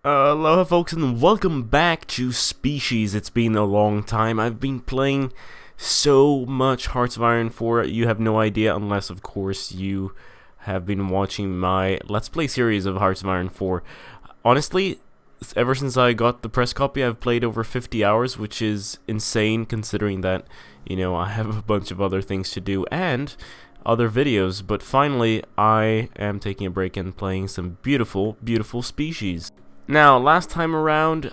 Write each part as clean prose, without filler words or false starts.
Aloha folks and welcome back to Species. It's been a long time. I've been playing so much Hearts of Iron 4, you have no idea, unless of course you have been watching my Let's Play series of Hearts of Iron 4. Honestly, ever since I got the press copy, I've played over 50 hours, which is insane considering that, I have a bunch of other things to do and other videos, but finally I am taking a break and playing some beautiful, beautiful Species. Now, last time around,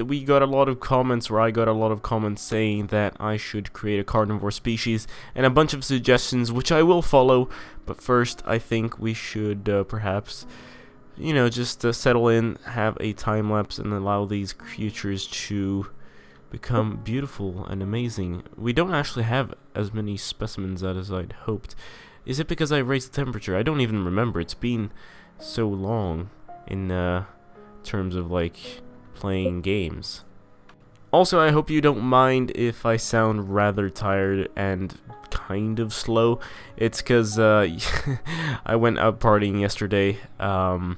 we got a lot of comments, or I got a lot of comments saying that I should create a carnivore species, and a bunch of suggestions, which I will follow, but first, I think we should perhaps, just settle in, have a time-lapse, and allow these creatures to become beautiful and amazing. We don't actually have as many specimens as I'd hoped. Is it because I raised the temperature? I don't even remember. It's been so long in terms of playing games. Also, I hope you don't mind if I sound rather tired and kind of slow. It's because I went out partying yesterday, and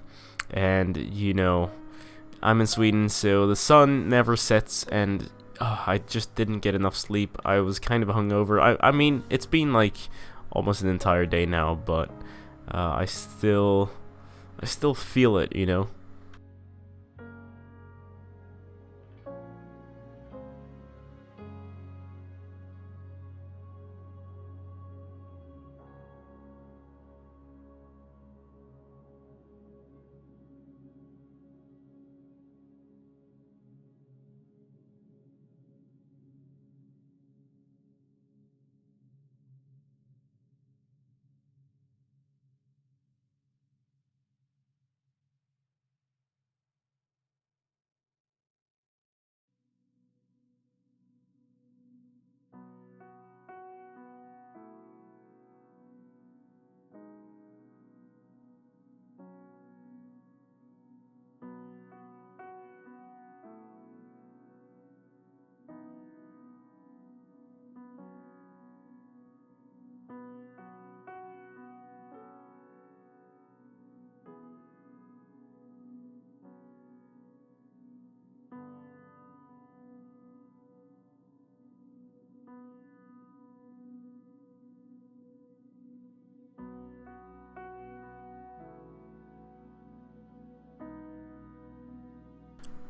I'm in Sweden, so the sun never sets, and I just didn't get enough sleep. I was kind of hungover. I mean, it's been almost an entire day now, but I still feel it,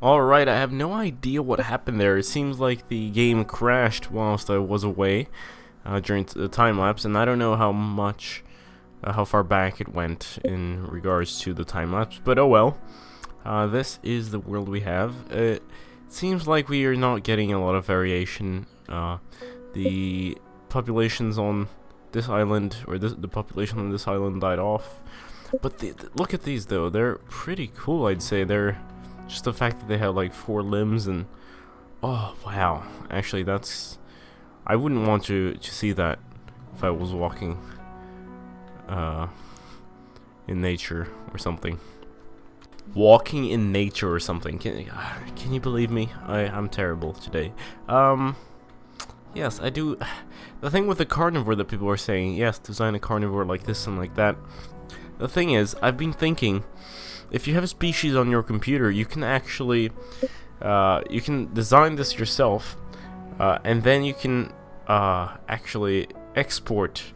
Alright, I have no idea what happened there. It seems like the game crashed whilst I was away during the time lapse, and I don't know how far back it went in regards to the time lapse, but oh well. This is the world we have. It seems like we are not getting a lot of variation. The populations on this island, or the population on this island died off. But look at these though, they're pretty cool, I'd say. They're just the fact that they have 4 limbs and oh wow, actually I wouldn't want to see that if I was walking in nature or something. Walking in nature or something. Can you believe me? I'm terrible today. Yes, I do. The thing with the carnivore that people are saying, yes, design a carnivore like this and like that. The thing is, I've been thinking, if you have a species on your computer, you can actually you can design this yourself, and then you can actually export,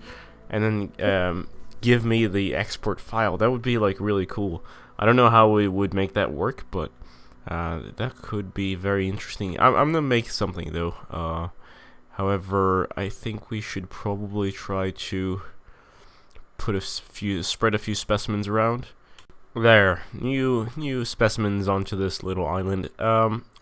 and then give me the export file. That would be really cool. I don't know how we would make that work, but that could be very interesting. I'm gonna make something though. However, I think we should probably try to spread a few specimens around. There, new specimens onto this little island.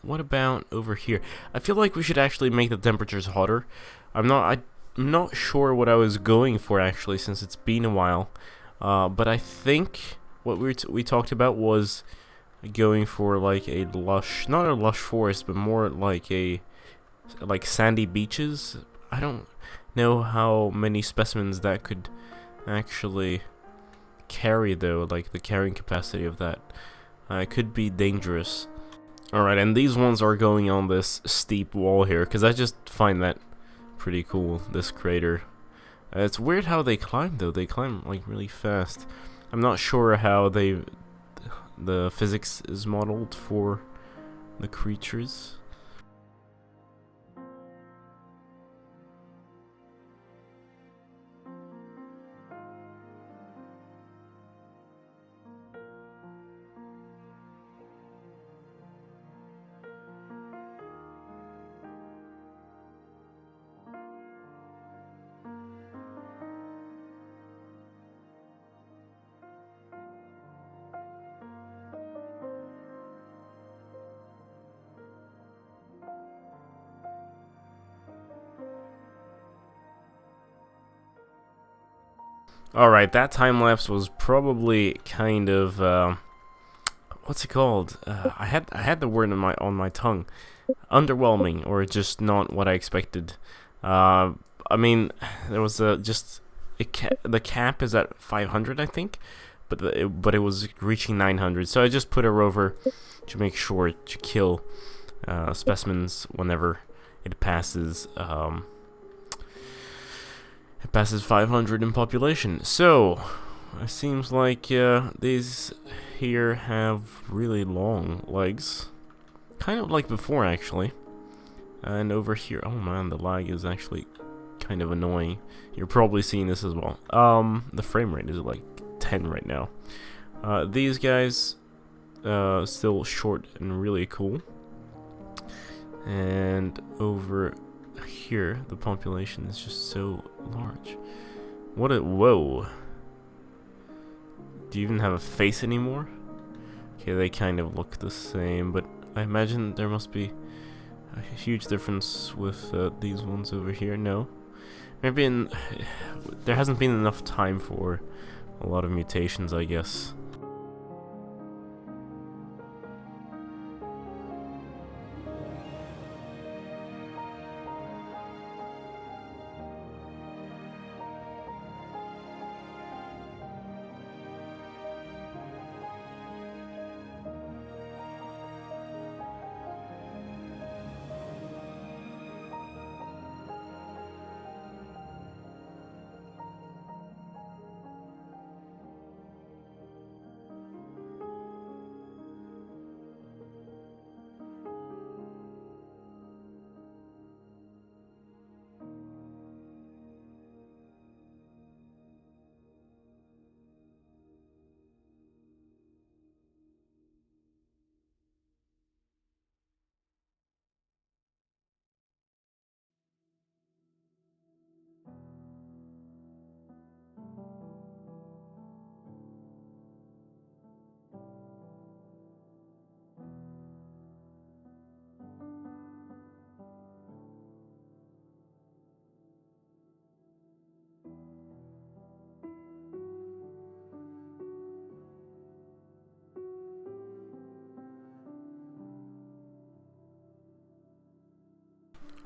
What about over here? I feel like we should actually make the temperatures hotter. I'm not sure what I was going for actually, since it's been a while. But I think what we talked about was going for a lush, not a lush forest, but more like sandy beaches. I don't know how many specimens that could actually carry though, the carrying capacity of that. It could be dangerous. Alright, and these ones are going on this steep wall here, because I just find that pretty cool, this crater. It's weird how they climb though. They climb really fast. I'm not sure how the physics is modeled for the creatures. Alright, that time lapse was probably kind of what's it called? I had the word on my tongue. Underwhelming, or just not what I expected. I mean, there was the cap is at 500, I think, but it was reaching 900. So I just put a rover to make sure to kill specimens whenever it passes. It passes 500 in population. So it seems like these here have really long legs, kind of like before actually. And over here, oh man, the lag is actually kind of annoying. You're probably seeing this as well. The frame rate is like 10 right now. These guys still short and really cool. And over here, the population is just so large. Whoa. Do you even have a face anymore? Okay, they kind of look the same, but I imagine there must be a huge difference with these ones over here. No, maybe there hasn't been enough time for a lot of mutations, I guess.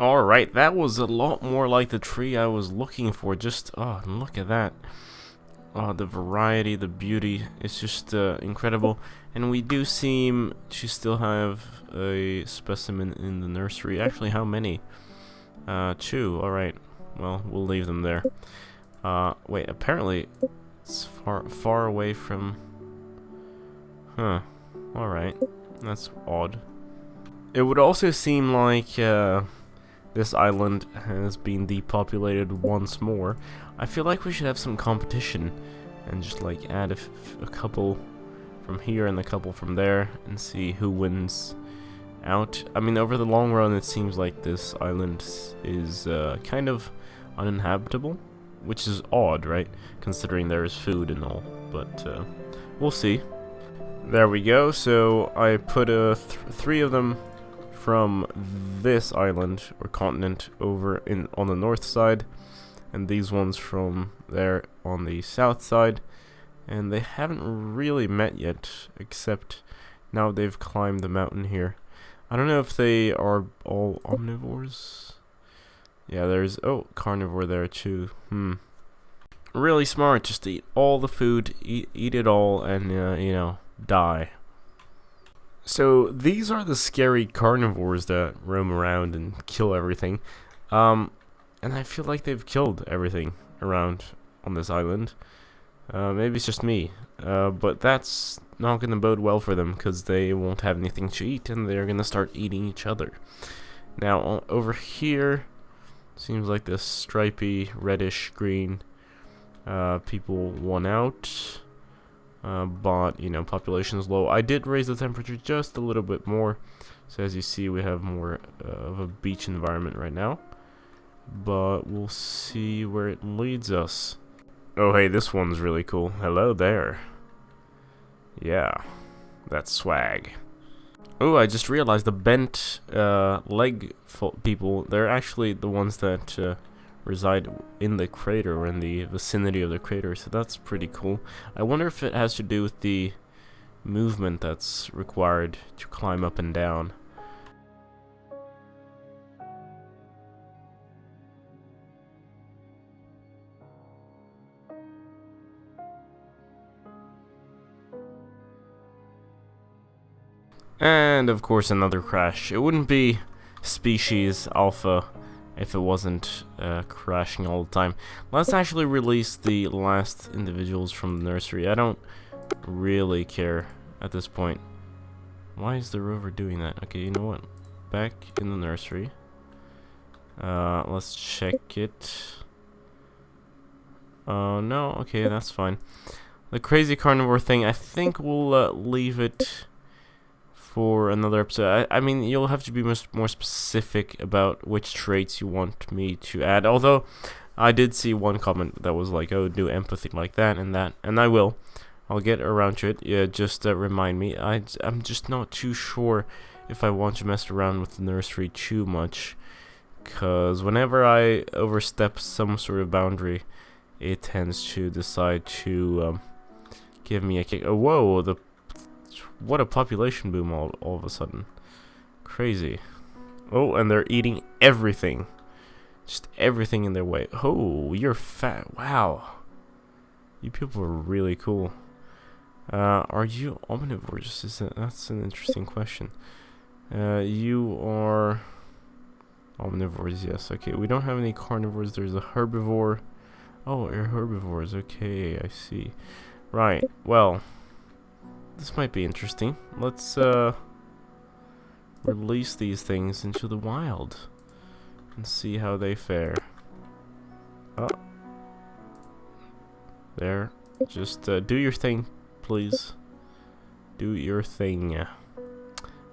Alright, that was a lot more like the tree I was looking for. Just, oh, look at that. Oh, the variety, the beauty, it's just incredible. And we do seem to still have a specimen in the nursery. Actually, how many? 2, alright. Well, we'll leave them there. Wait, apparently it's far away from... Huh, alright. That's odd. It would also seem like this island has been depopulated once more. I feel like we should have some competition and just like add a couple from here and a couple from there and see who wins out. I mean, over the long run, it seems like this island is kind of uninhabitable, which is odd, right? Considering there is food and all, but we'll see. There we go. So I put 3 of them from this island or continent over on the north side, and these ones from there on the south side, and they haven't really met yet, except now they've climbed the mountain here. I don't know if they are all omnivores. Yeah, there's carnivore there too. Really smart, just eat all the food, eat it all, and you know, die. So these are the scary carnivores that roam around and kill everything. And I feel like they've killed everything around on this island. Maybe it's just me. But that's not gonna bode well for them, because they won't have anything to eat, and they're gonna start eating each other. Now, over here, seems like this stripy, reddish, green, people won out. But, you know, population is low. I did raise the temperature just a little bit more. So as you see, we have more of a beach environment right now. But we'll see where it leads us. Oh, hey, this one's really cool. Hello there. Yeah, that's swag. Oh, I just realized the bent leg people, they're actually the ones that reside in the crater, or in the vicinity of the crater, so that's pretty cool. I wonder if it has to do with the movement that's required to climb up and down. And of course another crash. It wouldn't be species alpha if it wasn't crashing all the time. Let's actually release the last individuals from the nursery. I don't really care at this point. Why is the rover doing that? Okay, you know what? Back in the nursery. Let's check it. No, okay, that's fine. The crazy carnivore thing, I think we'll leave it for another episode. I mean, you'll have to be more specific about which traits you want me to add. Although, I did see one comment that was like, "Oh, do empathy like that," and I will. I'll get around to it. Yeah, just remind me. I'm just not too sure if I want to mess around with the nursery too much, because whenever I overstep some sort of boundary, it tends to decide to give me a kick. Oh, whoa! What a population boom all of a sudden. Crazy. Oh, and they're eating everything. Just everything in their way. Oh, you're fat. Wow. You people are really cool. Are you omnivores? That's an interesting question. You are omnivores, yes. Okay, we don't have any carnivores. There's a herbivore. Oh, you're herbivores. Okay, I see. Right, well, this might be interesting. Let's release these things into the wild and see how they fare. Oh, there. Just do your thing, please. Do your thing.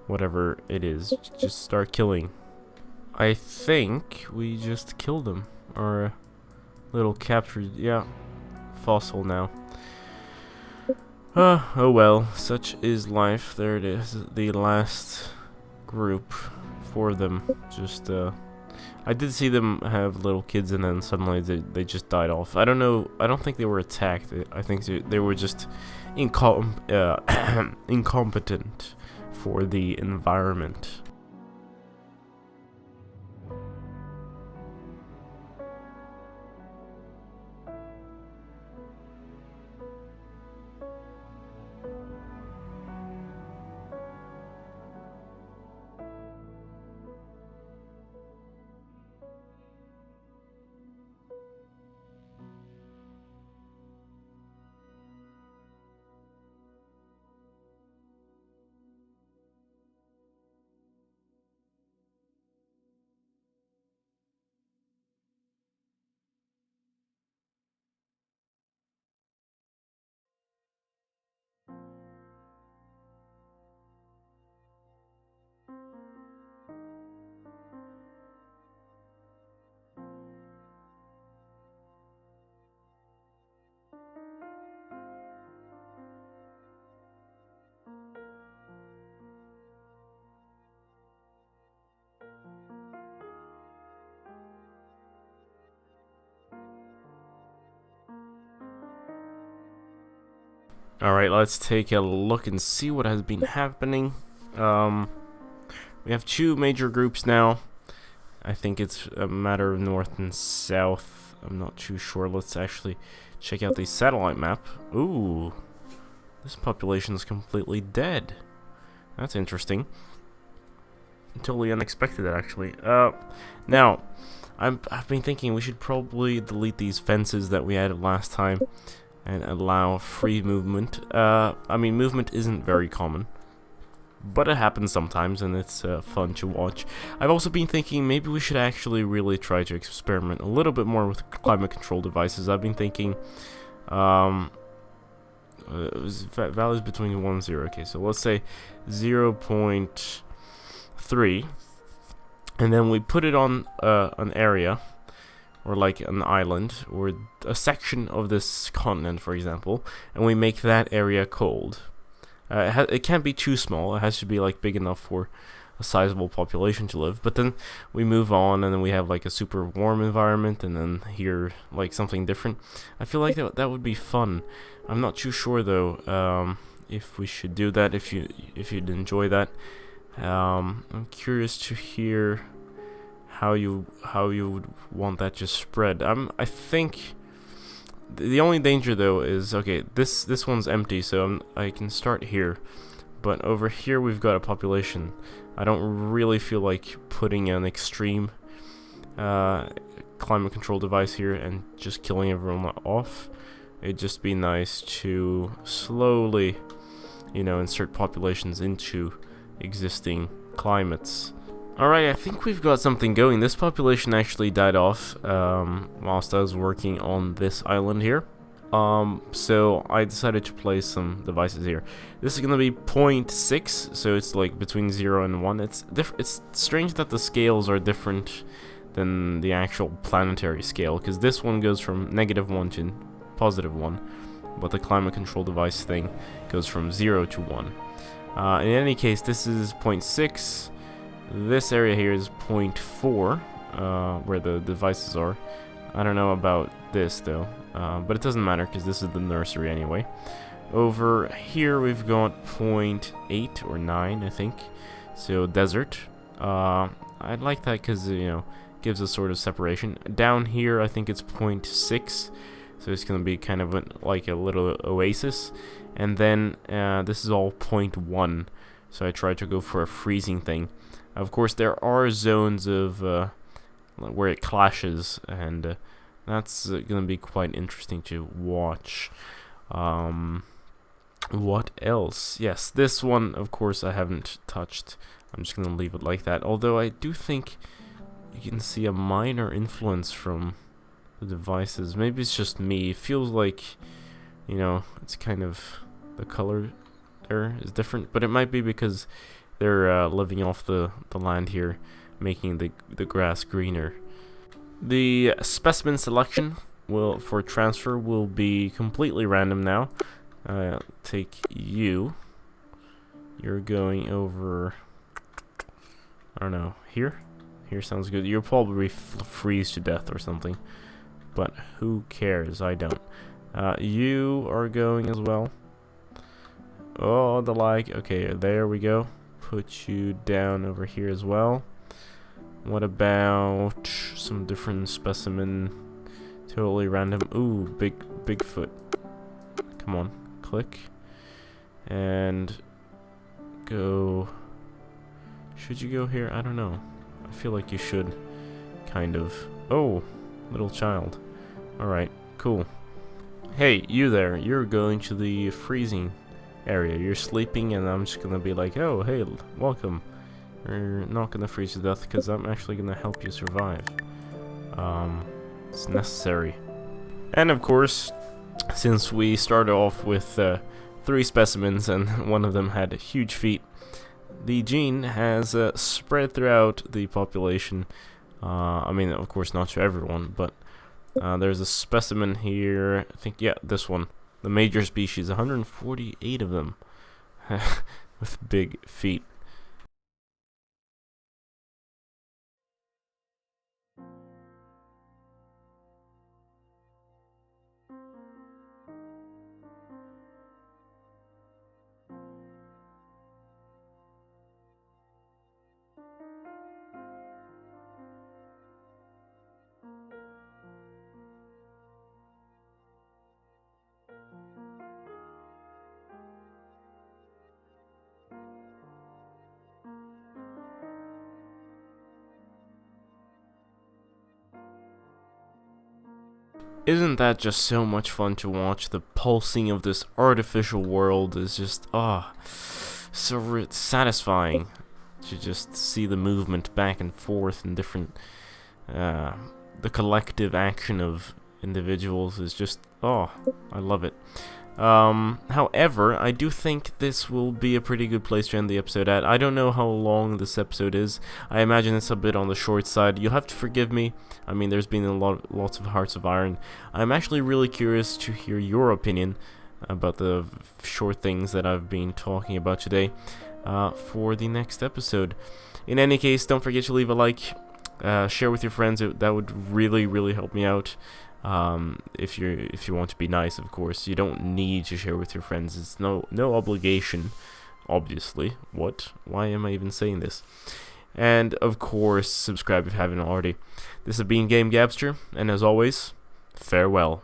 Whatever it is, just start killing. I think we just killed them. Our little captured, yeah, fossil now. Oh well, such is life. There it is, the last group for them. Just, I did see them have little kids, and then suddenly they just died off. I don't know, I don't think they were attacked. I think they were just incompetent for the environment. Alright, let's take a look and see what has been happening. We have two major groups now. I think it's a matter of north and south. I'm not too sure. Let's actually check out the satellite map. Ooh, this population is completely dead. That's interesting. Totally unexpected, actually. Now, I've been thinking we should probably delete these fences that we added last time. and allow free movement. I mean, movement isn't very common, but it happens sometimes, and it's fun to watch. I've also been thinking maybe we should actually really try to experiment a little bit more with climate control devices. I've been thinking values between 1 and 0. Okay, so let's say 0.3, and then we put it on an area, or like an island, or a section of this continent, for example, and we make that area cold. It can't be too small. It has to be like big enough for a sizable population to live. But then we move on, and then we have like a super warm environment, and then here like something different. I feel like that would be fun. I'm not too sure though if we should do that. If you'd enjoy that, I'm curious to hear how you would want that to spread. I think the only danger though is, okay, this one's empty, so I can start here, but over here we've got a population. I don't really feel like putting an extreme climate control device here and just killing everyone off. It'd just be nice to slowly, insert populations into existing climates. Alright, I think we've got something going. This population actually died off whilst I was working on this island here. So I decided to place some devices here. This is gonna be 0.6, so it's like between 0 and 1. It's strange that the scales are different than the actual planetary scale, because this one goes from -1 to +1, but the climate control device thing goes from 0 to 1. In any case, this is 0.6. This area here is 0.4, where the devices are. I don't know about this though, but it doesn't matter because this is the nursery anyway. Over here we've got 0.8 or 9, I think. So desert. I'd like that because gives a sort of separation. Down here I think it's 0.6, so it's gonna be kind of like a little oasis. And then this is all 0.1, so I tried to go for a freezing thing. Of course, there are zones of where it clashes, and that's going to be quite interesting to watch. What else? Yes, this one, of course, I haven't touched. I'm just going to leave it like that. Although I do think you can see a minor influence from the devices. Maybe it's just me. It feels like, it's kind of the color there is different, but it might be because they're living off the land here, making the grass greener. The specimen selection for transfer will be completely random now. Take you. You're going over, I don't know, here? Here sounds good. You'll probably freeze to death or something, but who cares? I don't. You are going as well. Oh, the lag. Okay, there we go. Put you down over here as well. What about some different specimen? Totally random. Ooh, Bigfoot. Come on, click. And go. Should you go here? I don't know. I feel like you should. Kind of. Oh, little child. Alright, cool. Hey, you there. You're going to the freezing area. You're sleeping, and I'm just gonna be like, oh, hey, welcome. You're not gonna freeze to death because I'm actually gonna help you survive. It's necessary. And of course, since we started off with 3 specimens and one of them had huge feet, the gene has spread throughout the population. I mean, of course, not to everyone, but there's a specimen here. I think, yeah, this one. The major species, 148 of them with big feet. Isn't that just so much fun to watch? The pulsing of this artificial world is just, so satisfying to just see the movement back and forth and different, the collective action of individuals is just, I love it. However, I do think this will be a pretty good place to end the episode at. I don't know how long this episode is. I imagine it's a bit on the short side. You'll have to forgive me. I mean, there's been lots of Hearts of Iron. I'm actually really curious to hear your opinion about the short things that I've been talking about today for the next episode. In any case, don't forget to leave a like, share with your friends. That would really, really help me out. If you want to be nice, of course. You don't need to share with your friends. It's no obligation, obviously. What? Why am I even saying this? And of course, subscribe if you haven't already. This has been Game Gabster, and as always, farewell.